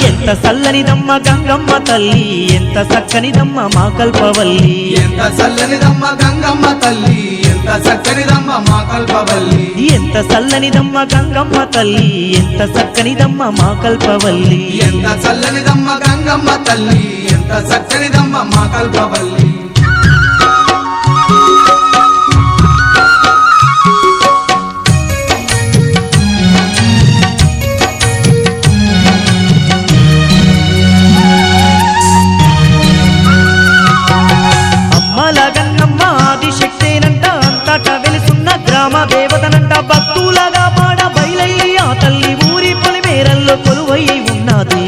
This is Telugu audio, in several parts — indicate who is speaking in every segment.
Speaker 1: ఎంత చల్లనిదమ్మ గంగమ్మ తల్లి, ఎంత చక్కనిదమ్మ మా కల్పవల్లి.
Speaker 2: ఎంత చల్లనిదమ్మ గంగమ్మ తల్లి, ఎంత చక్కనిదమ్మ మా కల్పవల్లి.
Speaker 1: ఎంత చల్లనిదమ్మ గంగమ్మ తల్లి, ఎంత చక్కనిదమ్మ మా కల్పవల్లి.
Speaker 2: ఎంత చల్లనిదమ్మ గంగమ్మ తల్లి, ఎంత చక్కనిదమ్మ మా కల్పవల్లి.
Speaker 1: గ్రామ దేవతనంట భక్తులగా పాడ బయలయ్యి ఆ తల్లి ఊరి పొలిమేరల్లో కొలువై ఉన్నది.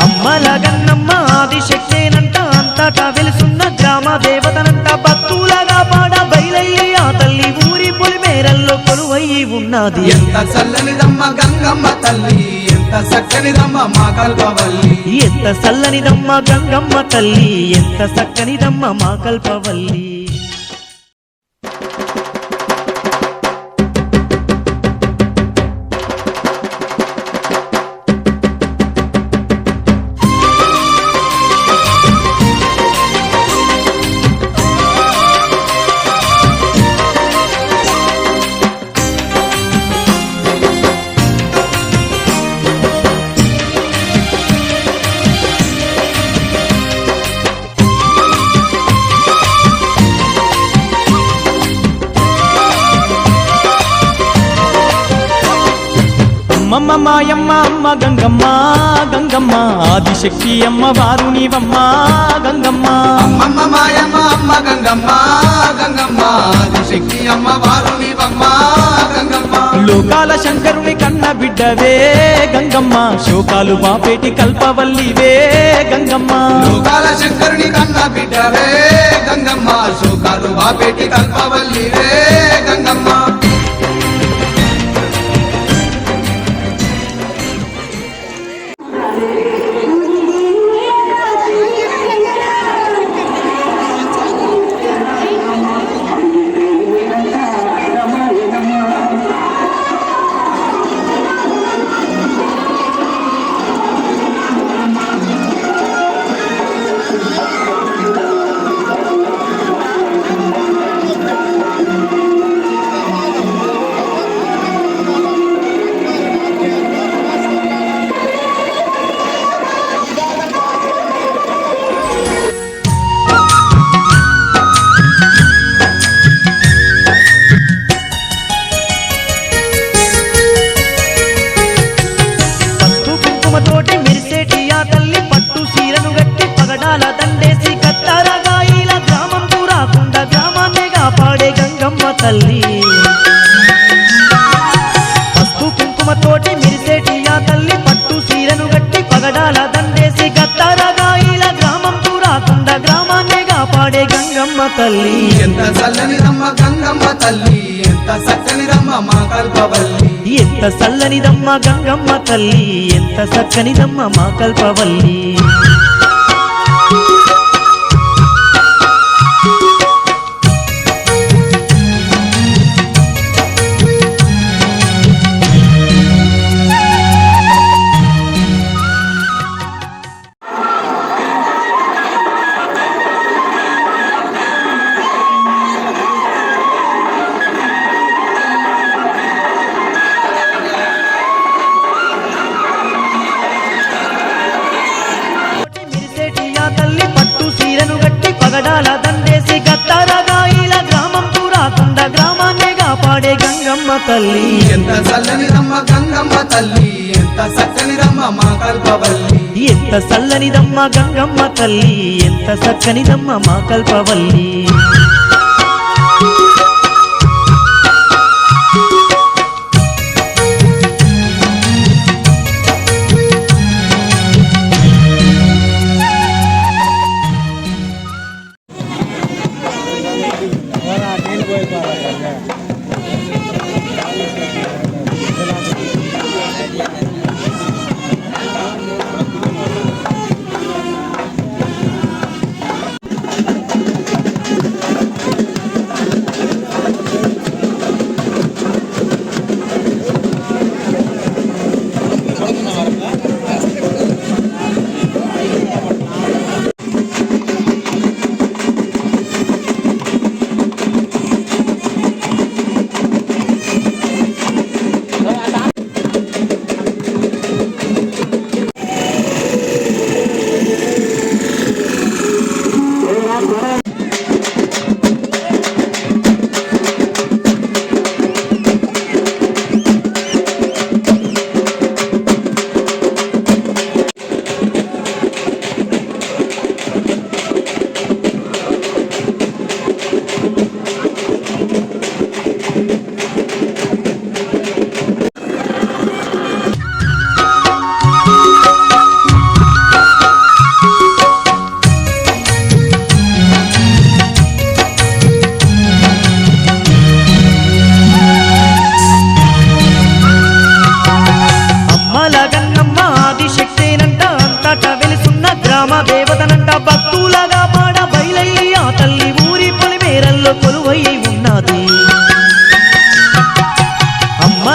Speaker 1: అమ్మల గన్నమ్మ ఆదిశక్తేనంట అంతటా వెలుసున్న గ్రామ దేవతనంట భక్తులగా పాడ బయలయ్యి ఆ తల్లి ఊరి పొలిమేరల్లో కొలువై ఉన్నది.
Speaker 2: ఎంత చల్లనిదమ్మ గంగమ్మ తల్లి, ఎంత చక్కనిదమ్మ మా కల్పవల్లి.
Speaker 1: ఎంత చల్లనిదమ్మ గంగమ్మ తల్లి, ఎంత చక్కనిదమ్మ మా కల్పవల్లి. అమ్మ మాయమ్మ అమ్మ గంగమ్మ గంగమ్మ ఆదిశక్తి అమ్మ వారు నీవమ్మ గంగమ్మ.
Speaker 2: అమ్మమ్మ మాయమ్మ అమ్మ గంగమ్మ గంగమ్మ ఆదిశక్తి అమ్మ వారు నీవమ్మ గంగమ్మ.
Speaker 1: లోకాల శంకరుని కన్న బిడ్డవే గంగమ్మ, శోకాలు బాపేటి కల్పవల్లివే గంగమ్మ.
Speaker 2: లోకాల శంకరుని కన్న బిడ్డవే గంగమ్మ, శోకాలు బాపేటి కల్పవల్లివే గంగమ్మ.
Speaker 1: తోటి మెరిసేటి ఆ తల్లి పట్టు సీరను గట్టి పగడాల దండేసి కత్తరగాయిల గ్రామంకు రాకుండా గ్రామాన్నే కాపాడే గంగమ్మ తల్లి. పసుపు కుంకుమ తోటి మెరిసేటి ఆ తల్లి పట్టు సీరను గట్టి పగడాల దండేసి కత్తరగాయిల గ్రామంకు రాకుండా గ్రామాన్నే కాపాడే గంగమ్మ తల్లి.
Speaker 2: ఎంత చల్లనిదమ్మ గంగమ్మ తల్లి, ఎంత చక్కనిదమ్మ మా కల్పవల్లి.
Speaker 1: ఎంత చల్లనిదమ్మ గంగమ్మ తల్లి, ఎంత చక్కనిదమ్మ మా కల్పవల్లి. పగడాల దండేసి గత్తరగాయిల గ్రామంకు రాకుండా గ్రామాన్నే కాపాడే గంగమ్మ తల్లి.
Speaker 2: ఎంత చల్లనిదమ్మ గంగమ్మ తల్లి, ఎంత చక్కనిదమ్మ మా కల్పవల్లి.
Speaker 1: ఎంత చల్లనిదమ్మ గంగమ్మ తల్లి, ఎంత చక్కనిదమ్మ మా కల్పవల్లి.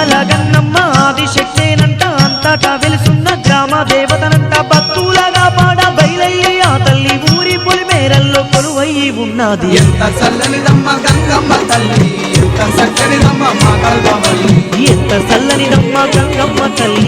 Speaker 1: అందాల గన్నమ్మ ఆదిశక్తేనంట అంతటా వెలుసున్న గ్రామ దేవతనంట భక్తులగా పాడ బయలయ్యి ఆ తల్లి ఊరి పొలిమేరల్లో కొలువయ్యి ఉన్నది
Speaker 2: ఎంత చల్లనిదమ్మ గంగమ్మ తల్లి ఎంత చక్కనిదమ్మ మా కల్పవల్లి
Speaker 1: ఎంత చల్లనిదమ్మ గంగమ్మ తల్లి